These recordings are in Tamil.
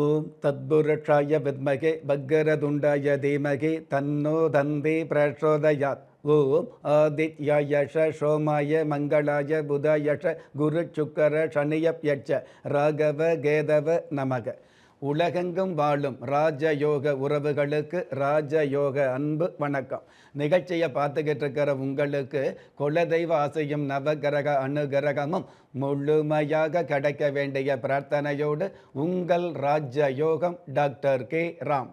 ஓம் தத்புருஷாய வித்மகே பக்கரதுண்டாய தீமகி தன்னோ தந்தி பிரச்சோதயாத். ஓம் ஆதித்யாயஷ சோமாய மங்களாய புதாயஷ குரு சுக்கர சனியப்யட்ச ராகவ கேதவ நமக. உலகெங்கும் வாழும் ராஜயோக உறவுகளுக்கு ராஜயோக அன்பு வணக்கம். நிகழ்ச்சியை பார்த்துக்கிட்டு இருக்கிற உங்களுக்கு குலதெய்வ ஆசையும் நவகிரக அனுகிரகமும் முழுமையாக கிடைக்க வேண்டிய பிரார்த்தனையோடு உங்கள் ராஜயோகம் டாக்டர் கே ராம்.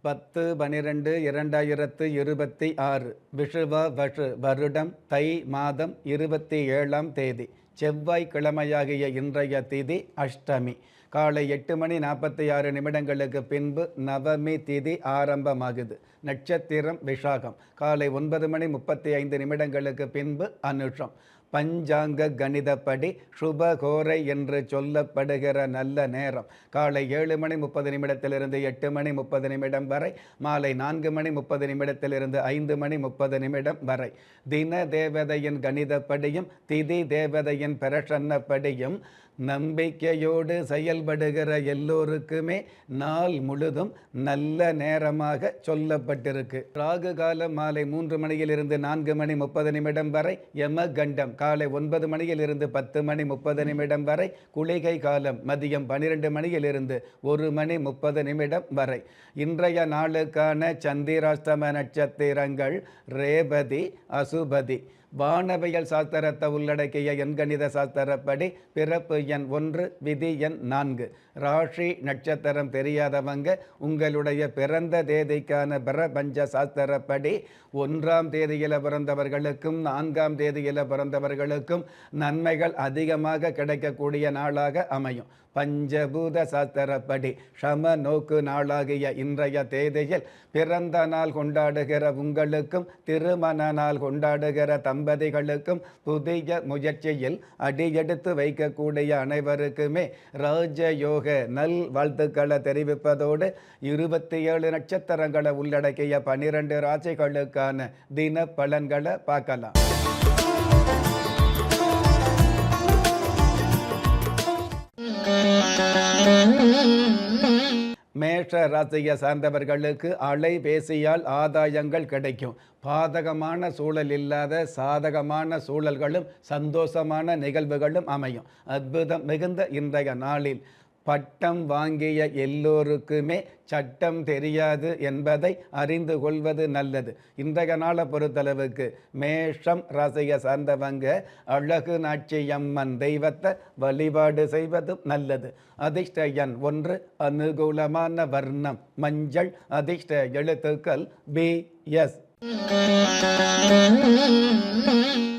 10/12/2026 விஷுவ வஷு வருடம் தை மாதம் 27ஆம் தேதி செவ்வாய்க்கிழமையாகிய இன்றைய திதி அஷ்டமி. காலை 8:46 பின்பு நவமி திதி ஆரம்பமாகுது. நட்சத்திரம் விஷாகம். காலை 9:35 பின்பு அனுஷம். பஞ்சாங்க கணிதப்படி சுபகோரை என்று சொல்லப்படுகிற நல்ல நேரம் காலை 7:30 8:30 வரை, மாலை 4:30 5:30 வரை. தின தேவதையின் கணிதப்படியும் திதி தேவதையின் பிரசன்னப்படியும் நம்பிக்கையோடு செயல்படுகிற எல்லோருக்குமே நாள் முழுதும் நல்ல நேரமாக சொல்லப்பட்டிருக்கு. ராகு காலம் மாலை 3 4:30 வரை, யம கண்டம் காலை 9 10:30 வரை, குளிகை காலம் மதியம் 12 1:30 வரை. இன்றைய நாளுக்கான சந்திராஷ்டம நட்சத்திரங்கள் ரேவதி, அசுபதி. வானவியல் சாஸ்திரத்தை உள்ளடக்கிய எண்கணித சாஸ்திரப்படி பிறப்பு எண் 1, விதி எண் 4. ராசி நட்சத்திரம் தெரியாதவங்க உங்களுடைய பிறந்த தேதிக்கான பிரபஞ்ச சாஸ்திரப்படி 1ஆம் தேதியில் பிறந்தவர்களுக்கும் 4ஆம் தேதியில் பிறந்தவர்களுக்கும் நன்மைகள் அதிகமாக கிடைக்கக்கூடிய நாளாக அமையும். பஞ்சபூத சாஸ்திரப்படி சம நோக்கு நாளாகிய இன்றைய தேதியில் பிறந்த நாள் கொண்டாடுகிற உங்களுக்கும் திருமண நாள் கொண்டாடுகிற தம்பதிகளுக்கும் புதிய முயற்சியில் அடியெடுத்து வைக்கக்கூடிய அனைவருக்குமே ராஜயோக நல் வாழ்த்துக்களை தெரிவிப்பதோடு 27 நட்சத்திரங்களை உள்ளடக்கிய 12 ராசிகளுக்கான தின பலன்களை பார்க்கலாம். மேஷ ராசியை சார்ந்தவர்களுக்கு அலைபேசியால் ஆதாயங்கள் கிடைக்கும். பாதகமான சூழல் இல்லாத சாதகமான சூழல்களும் சந்தோஷமான நிகழ்வுகளும் அமையும். அற்புதம் மிகுந்த இன்றைய நாளில் பட்டம் வாங்கிய எல்லோருக்குமே சட்டம் தெரியாது என்பதை அறிந்து கொள்வது நல்லது. இன்றைய நாளை பொறுத்தளவுக்கு மேஷம் ராசியை சார்ந்தவங்க அழகு நாச்சியம்மன் தெய்வத்தை வழிபாடு செய்வதும் நல்லது. அதிர்ஷ்ட எண் 1, அனுகூலமான வர்ணம் மஞ்சள், அதிர்ஷ்ட எழுத்துக்கள் BS.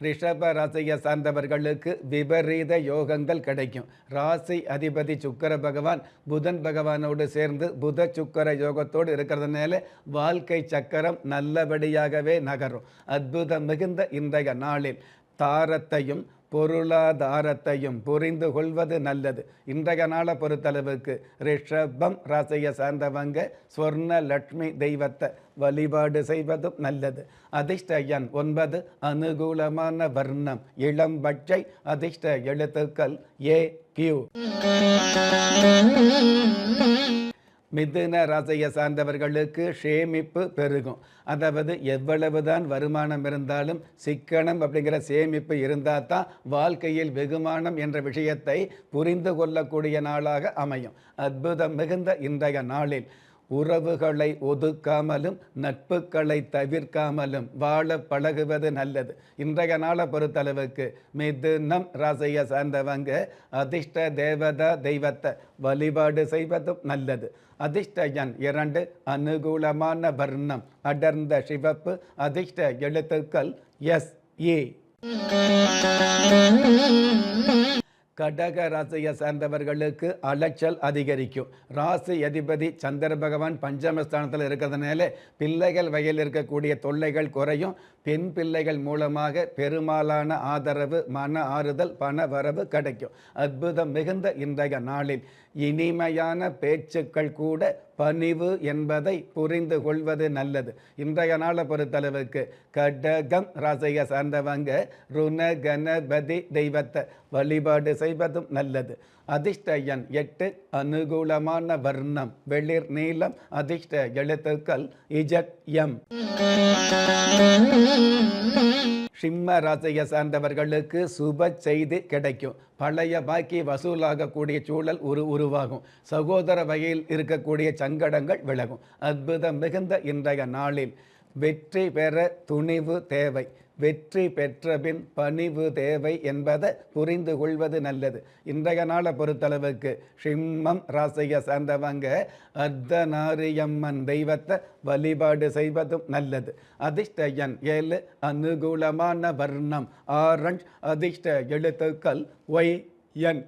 ரிஷப ராசியை சார்ந்தவர்களுக்கு விபரீத யோகங்கள் கிடைக்கும். ராசி அதிபதி சுக்கிர பகவான் புதன் பகவானோடு சேர்ந்து புத சுக்கிர யோகத்தோடு இருக்கிறதுனால வாழ்க்கை சக்கரம் நல்லபடியாகவே நகரும். அற்புதம் மிகுந்த இன்றைய நாளில் தாரத்தையும் பொருளாதாரத்தையும் புரிந்து கொள்வது நல்லது. இன்றைய நாளை பொறுத்தளவுக்கு ரிஷபம் ராசியை சார்ந்தவங்க ஸ்வர்ண லட்சுமி தெய்வத்தை வழிபாடு செய்வதும் நல்லது. அதிர்ஷ்ட எண் 9, அனுகூலமான வர்ணம் இளம் பச்சை, அதிர்ஷ்ட எழுத்துக்கள் AQ. மிதுன ராசியை சார்ந்தவர்களுக்கு சேமிப்பு பெருகும். அதாவது எவ்வளவுதான் வருமானம் இருந்தாலும் சிக்கனம் அப்படிங்கிற சேமிப்பு இருந்தால் தான் வாழ்க்கையில் வெகுமானம் என்ற விஷயத்தை புரிந்து கொள்ளக்கூடிய நாளாக அமையும். அற்புதம் மிகுந்த இன்றைய நாளில் உறவுகளை ஒதுக்காமலும் நட்புகளை தவிர்க்காமலும் வாழ பழகுவது நல்லது. இன்றைய நாளை பொறுத்தளவுக்கு மிதுனம் ராசியை சார்ந்தவங்க அதிர்ஷ்ட தேவதா தெய்வத்தை வழிபாடு செய்வதும் நல்லது. அதிர்ஷ்ட எண் 2, அனுகூலமான வர்ணம் அடர்ந்த சிவப்பு, அதிர்ஷ்ட எழுத்துக்கள் SE. கடக ராசியை சார்ந்தவர்களுக்கு அலைச்சல் அதிகரிக்கும். ராசி அதிபதி சந்திர பகவான் பஞ்சமஸ்தானத்தில் இருக்கிறதுனால பிள்ளைகள் வகையில் இருக்கக்கூடிய தொல்லைகள் குறையும். பெண் பிள்ளைகள் மூலமாக பெரும்பாலான ஆதரவு, மன ஆறுதல், பண வரவு கிடைக்கும். அற்புதம் மிகுந்த இன்றைய நாளில் இனிமையான பேச்சுக்கள் கூட பணிவு என்பதை புரிந்து கொள்வது நல்லது. இன்றைய நாளை பொறுத்தளவுக்கு கடகம் ராசியை சார்ந்தவங்க ருண கணபதி தெய்வத்தை வழிபாடு செய்வதும் நல்லது. அதிர்ஷ்ட எண் 8, அனுகூலமான வர்ணம் வெளிர் நீலம், அதிர்ஷ்ட எழுத்துக்கள் ZM. சிம்ம ராசியை சார்ந்தவர்களுக்கு சுப செய்தி கிடைக்கும். பழைய பாக்கி வசூலாகக்கூடிய சூழல் உருவாகும். சகோதர வகையில் இருக்கக்கூடிய சங்கடங்கள் விலகும். அற்புதம் மிகுந்த இன்றைய நாளில் வெற்றி பெற துணிவு தேவை. வெற்றி பெற்றபின் பணிவு தேவை என்பதை புரிந்து கொள்வது நல்லது. இன்றைய நாளை பொறுத்தளவுக்கு சிம்மம் ராசியை சார்ந்தவங்க அர்த்தநாரியம்மன் தெய்வத்தை வழிபாடு செய்வதும் நல்லது. அதிர்ஷ்ட எண் 7, அனுகூலமான வர்ணம் ஆரஞ்ச், அதிர்ஷ்ட எழுத்துக்கள் YN.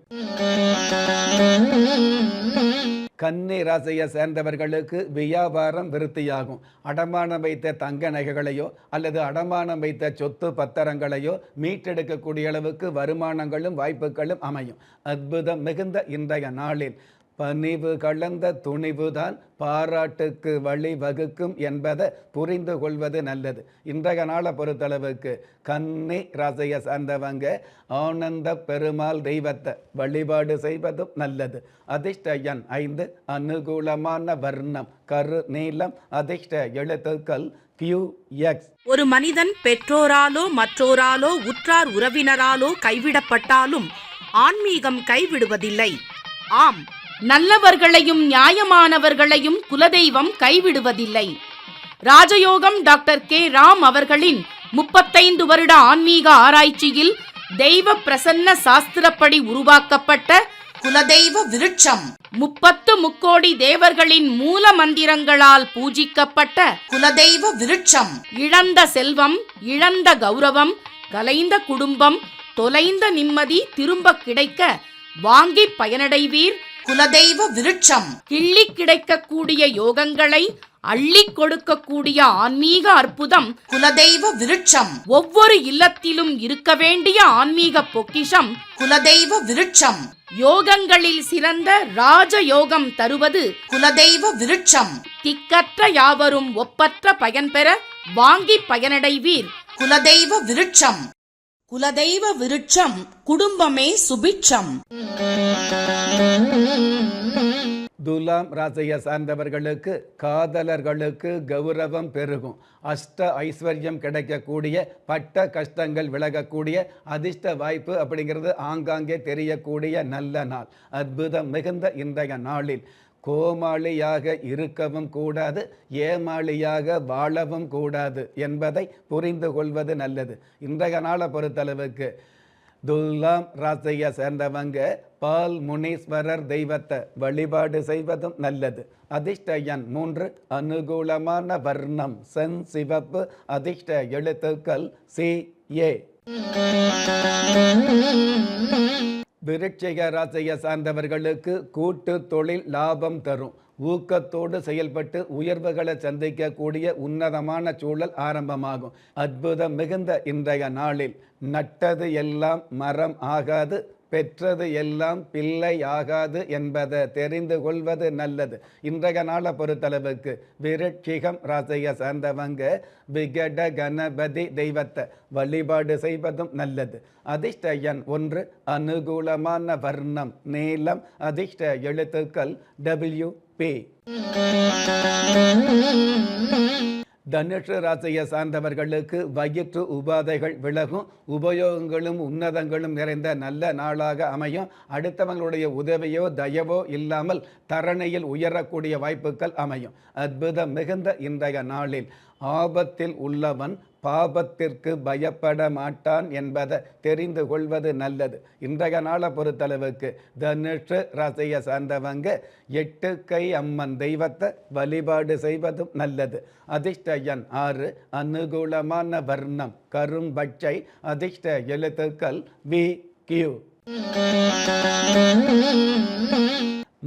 கன்னி ராசியை சேர்ந்தவர்களுக்கு வியாபாரம் விருத்தியாகும். அடமானம் வைத்த தங்க நகைகளையோ அல்லது அடமானம் வைத்த சொத்து பத்திரங்களையோ மீட்டெடுக்கக்கூடிய அளவுக்கு வருமானங்களும் வாய்ப்புகளும் அமையும். அற்புதம் மிகுந்த இன்றைய நாளில் பணிவு கலந்த துணிவுதான் பாராட்டுக்கு வழிவகுக்கும் என்பதை புரிந்து கொள்வது நல்லது. இன்றைய நாளை பொறுத்தளவுக்கு கன்னி ராசியை சார்ந்தவங்க ஆனந்த பெருமாள் தெய்வத்தை வழிபாடு செய்வதும் நல்லது. அதிர்ஷ்ட எண் 5, அனுகூலமான வர்ணம் கரு நீலம், அதிர்ஷ்ட எழுத்துக்கள் QX. ஒரு மனிதன் பெற்றோராலோ மற்றோராலோ உற்றார் உறவினராலோ கைவிடப்பட்டாலும் ஆன்மீகம் கைவிடுவதில்லை. ஆம், நல்லவர்களையும் நியாயமானவர்களையும் குலதெய்வம் கைவிடுவதில்லை. ராஜயோகம் டாக்டர் K. ராம் அவர்களின் 35 வருட ஆன்மீக ஆராய்ச்சியில் தெய்வ பிரசன்ன சாஸ்திரப்படி உருவாக்கப்பட்ட குலதெய்வ விருட்சம், 30 முக்கோடி தேவர்களின் மூல மந்திரங்களால் பூஜிக்கப்பட்ட குலதெய்வ விருட்சம். இழந்த செல்வம், இழந்த கௌரவம், கலைந்த குடும்பம், தொலைந்த நிம்மதி திரும்ப கிடைக்க வாங்கி பயனடைவீர். குலதெய்வ விருட்சம் கிள்ளி கிடைக்கக்கூடிய யோகங்களை அள்ளி கொடுக்கக்கூடிய ஆன்மீக அற்புதம் குலதெய்வ விருட்சம். ஒவ்வொரு இல்லத்திலும் இருக்க வேண்டிய ஆன்மீக பொக்கிஷம் குலதெய்வ விருட்சம். யோகங்களில் சிறந்த ராஜயோகம் தருவது குலதெய்வ விருட்சம். திக்கற்ற யாவரும் ஒப்பற்ற பயன்பெற வாங்கி பயனடைவீர். குலதெய்வ விருட்சம். குலதெய்வ விருட்சம் குடும்பமே சுபிட்சம். துலாம் ராசியை சார்ந்தவர்களுக்கு காதலர்களுக்கு கௌரவம் பெருகும். அஷ்ட ஐஸ்வர்யம் கிடைக்கக்கூடிய, பட்ட கஷ்டங்கள் விலகக்கூடிய அதிர்ஷ்ட வாய்ப்பு அப்படிங்கிறது ஆங்காங்கே தெரியக்கூடிய நல்ல நாள். அற்புதம் மிகுந்த இன்றைய நாளில் கோமாளியாக இருக்கவும் கூடாது, ஏமாளியாக வாழவும் கூடாது என்பதை புரிந்து கொள்வது நல்லது. இன்றைய நாளை பொறுத்தளவுக்கு துலாம் ராசியை சேர்ந்தவங்க பால் முனீஸ்வரர் தெய்வத்தை வழிபாடு செய்வதும் நல்லது. அதிர்ஷ்ட எண் 3, அனுகூலமான வர்ணம் சென் சிவப்பு, அதிர்ஷ்ட எழுத்துக்கள் CA. விருட்சிக ராசியை சார்ந்தவர்களுக்கு கூட்டு தொழில் லாபம் தரும். ஊக்கத்தோடு செயல்பட்டு உயர்வுகளை சந்திக்கக்கூடிய உன்னதமான சூழல் ஆரம்பமாகும். அற்புதம் மிகுந்த இன்றைய நாளில் நட்டது எல்லாம் மரம் ஆகாது, பெற்றது எல்லாம் பிள்ளை ஆகாது என்பதை தெரிந்து கொள்வது நல்லது. இன்றைய நாளை பொறுத்தளவுக்கு விருட்சிகம் ராசியை சார்ந்தவங்க விகட கணபதி தெய்வத்தை வழிபாடு செய்வதும் நல்லது. அதிர்ஷ்ட எண் 1, அனுகூலமான வர்ணம் நீலம், அதிர்ஷ்ட எழுத்துக்கள் WP. தனுஷு ராசியை சார்ந்தவர்களுக்கு வயிற்று உபாதைகள் விலகும். உபயோகங்களும் உன்னதங்களும் நிறைந்த நல்ல நாளாக அமையும். அடுத்தவங்களுடைய உதவியோ தயவோ இல்லாமல் தரணியில் உயரக்கூடிய வாய்ப்புகள் அமையும். அற்புதம் மிகுந்த இன்றைய நாளில் ஆபத்தில் உள்ளவன் பாபத்திற்கு பயப்பட மாட்டான் என்பதை தெரிந்து கொள்வது நல்லது. இன்றைய நாளை பொறுத்தளவுக்கு தனுஷு ராசியை சார்ந்தவங்க 8 கை அம்மன் தெய்வத்தை வழிபாடு செய்வதும் நல்லது. அதிர்ஷ்ட எண் 6, அனுகூலமான வர்ணம் கரும்பச்சை, அதிர்ஷ்ட எழுத்துக்கள் VQ.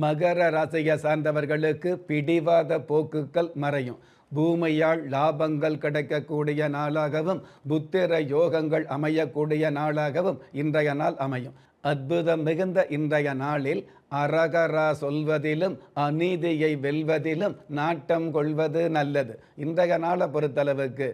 மகர ராசியை சார்ந்தவர்களுக்கு பிடிவாத போக்குகள் மறையும். பூமியால் லாபங்கள் கிடைக்கக்கூடிய நாளாகவும் புத்திர யோகங்கள் அமையக்கூடிய நாளாகவும் இன்றைய நாள் அமையும். அற்புதம் மிகுந்த இன்றைய நாளில் அரகரா சொல்வதிலும் அநீதியை வெல்வதிலும் நாட்டம் கொள்வது நல்லது. இன்றைய நாளை பொறுத்தளவுக்கு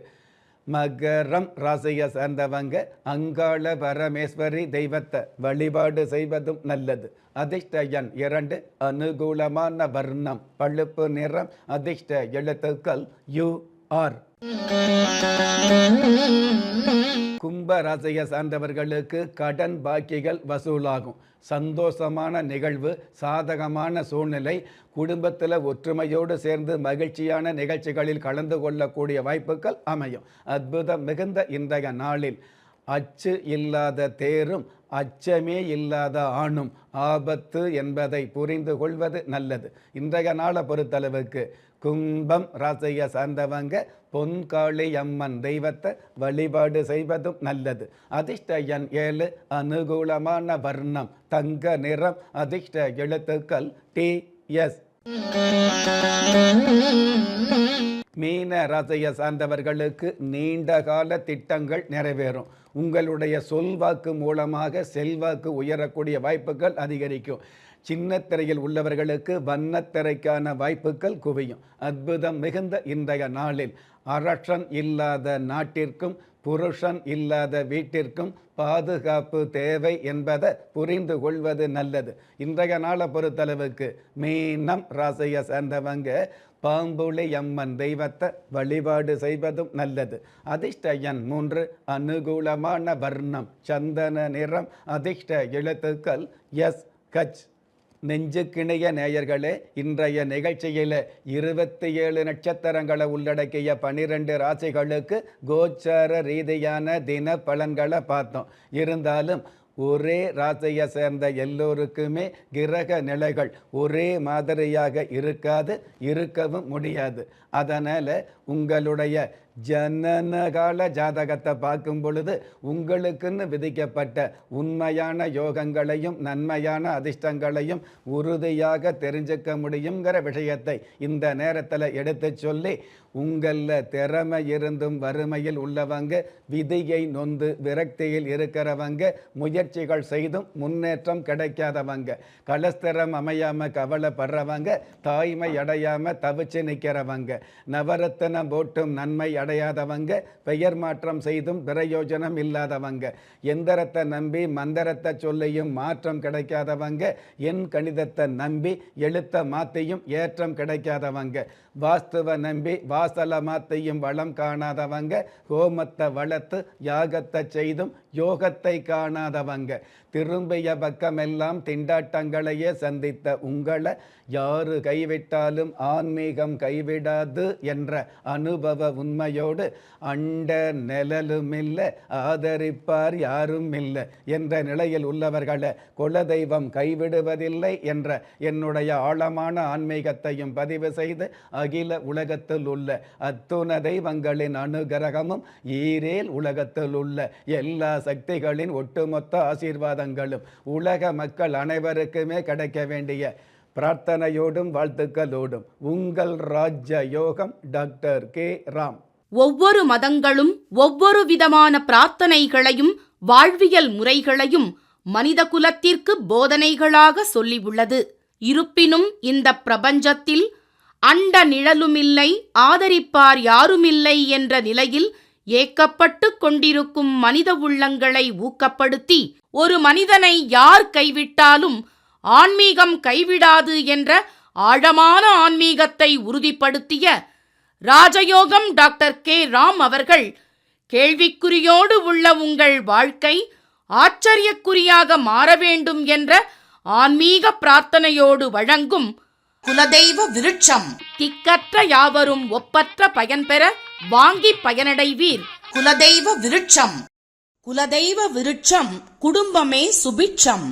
மகரம் ராசியை சேர்ந்தவங்க அங்காள பரமேஸ்வரி தெய்வத்தை வழிபாடு செய்வதும் நல்லது. அதிர்ஷ்ட எண் 2, அனுகூலமான வர்ணம் பழுப்பு நிறம், அதிர்ஷ்ட எழுத்துக்கள் UR. கும்ப ராசியை சார்ந்தவர்களுக்கு கடன் பாக்கிகள் வசூலாகும். சந்தோஷமான நிகழ்வு, சாதகமான சூழ்நிலை, குடும்பத்தில் ஒற்றுமையோடு சேர்ந்து மகிழ்ச்சியான நிகழ்ச்சிகளில் கலந்து கொள்ளக்கூடிய வாய்ப்புகள் அமையும். அற்புதம் மிகுந்த இன்றைய நாளில் அச்சு இல்லாத தேரும் அச்சமே இல்லாத ஆணும் ஆபத்து என்பதை புரிந்து கொள்வது நல்லது. இன்றைய நாளை பொறுத்தளவுக்கு கும்பம் ராசியை சார்ந்தவங்க பொன்காளி அம்மன் தெய்வத்தை வழிபாடு செய்வதும் நல்லது. அதிர்ஷ்ட எண் 7, அனுகூலமான வர்ணம் தங்க நிறம், அதிர்ஷ்ட எழுத்துக்கள் TS. மீன ராசியை சார்ந்தவர்களுக்கு நீண்ட கால திட்டங்கள் நிறைவேறும். உங்களுடைய சொல்வாக்கு மூலமாக செல்வாக்கு உயரக்கூடிய வாய்ப்புகள் அதிகரிக்கும். சின்ன திரையில் உள்ளவர்களுக்கு வண்ணத்திரைக்கான வாய்ப்புகள் குவியும். அற்புதம் மிகுந்த இன்றைய நாளில் அரசன் இல்லாத நாட்டிற்கும் புருஷன் இல்லாத வீட்டிற்கும் பாதுகாப்பு தேவை என்பதை புரிந்து கொள்வது நல்லது. இன்றைய நாளை பொறுத்தளவுக்கு மீனம் ராசியை சேர்ந்தவங்க பாம்புளி அம்மன் தெய்வத்தை வழிபாடு செய்வதும் நல்லது. அதிர்ஷ்ட எண் 3, அனுகூலமான வர்ணம் சந்தன நிறம், அதிர்ஷ்ட எழுத்துக்கள் SH. நெஞ்சுக்கிணைய நேயர்களே, இன்றைய நிகழ்ச்சியில் 27 நட்சத்திரங்களை உள்ளடக்கிய 12 ராசிகளுக்கு கோச்சார ரீதியான தின பலன்களை பார்த்தோம். இருந்தாலும் ஒரே ராசியை சேர்ந்த எல்லோருக்குமே கிரக நிலைகள் ஒரே மாதிரியாக இருக்காது, இருக்கவும் முடியாது. அதனால் உங்களுடைய ஜனனகால ஜாதகத்தை பார்க்கும் பொழுது உங்களுக்குன்னு விதிக்கப்பட்ட உண்மையான யோகங்களையும் நன்மையான அதிர்ஷ்டங்களையும் உறுதியாக தெரிஞ்சுக்க முடியுங்கிற விஷயத்தை இந்த நேரத்தில் எடுத்து சொல்லி, உங்களில் திறமை இருந்தும் வறுமையில் உள்ளவங்க, விதியை நொந்து விரக்தியில் இருக்கிறவங்க, முயற்சிகள் செய்தும் முன்னேற்றம் கிடைக்காதவங்க, கலஸ்திரம் அமையாமல் கவலைப்படுறவங்க, தாய்மை அடையாமல் தவிச்சு நிற்கிறவங்க, நவரத்தனம் போட்டும் நன்மை அடையாதவங்க, பெயர் மாற்றம் செய்தும் பிரயோஜனம் இல்லாதவங்க, எந்திரத்தை நம்பி மந்திரத்தை சொல்லியும் மாற்றம் கிடைக்காதவங்க, என் கணிதத்தை நம்பி எழுத்த மாற்றியும் ஏற்றம் கிடைக்காதவங்க, வாஸ்துவை நம்பி வாசல மாத்தையும் வளம் காணாதவங்க, ஹோமத்தை வளர்த்து யாகத்தை செய்தும் யோகத்தை காணாதவங்க, திரும்பிய பக்கமெல்லாம் திண்டாட்டங்களையே சந்தித்த உங்களை யாரு கைவிட்டாலும் ஆன்மீகம் கைவிடாது என்ற அனுபவ உண்மையோடு அண்ட நிழலுமில்லை ஆதரிப்பார் யாரும் இல்லை என்ற நிலையில் உள்ளவர்களை குலதெய்வம் கைவிடுவதில்லை என்ற என்னுடைய ஆழமான ஆன்மீகத்தையும் பதிவு செய்து அகில உலகத்தில் உள்ள அத்துண தெய்வங்களின் அனுகிரகமும் ஈரேல் உலகத்தில் உள்ள எல்லா சக்திகளின் ஒட்டுமொத்த ஆசீர்வாதங்களும் உலக மக்கள் அனைவருக்குமே கிடைக்க வேண்டிய பிரார்த்தனையோடும் வாழ்த்துக்களோடும் உங்கள் ராஜ்ய யோகம் டாக்டர் K. ராம். ஒவ்வொரு மதங்களும் ஒவ்வொரு விதமான பிரார்த்தனைகளையும் வாழ்வியல் முறைகளையும் மனித குலத்திற்கு போதனைகளாக சொல்லியுள்ளது. இருப்பினும் இந்த பிரபஞ்சத்தில் அண்ட நிழலுமில்லை ஆதரிப்பார் யாருமில்லை என்ற நிலையில் ஏக்கப்பட்டு கொண்டிருக்கும் மனித உள்ளங்களை ஊக்கப்படுத்தி, ஒரு மனிதனை யார் கைவிட்டாலும் ஆன்மீகம் கைவிடாது என்ற ஆழமான ஆன்மீகத்தை உறுதிப்படுத்திய ராஜயோகம் டாக்டர் K. ராம் அவர்கள், கேள்விக்குறியோடு உள்ள உங்கள் வாழ்க்கை ஆச்சரியக்குறியாக மாற வேண்டும் என்ற ஆன்மீக பிரார்த்தனையோடு வழங்கும் குலதெய்வ விருட்சம். திக்கற்ற யாவரும் ஒப்பற்ற பயன்பெற வாங்கி பயனடைவீர். குலதெய்வ விருட்சம். குலதெய்வ விருட்சம் குடும்பமே சுபிட்சம்.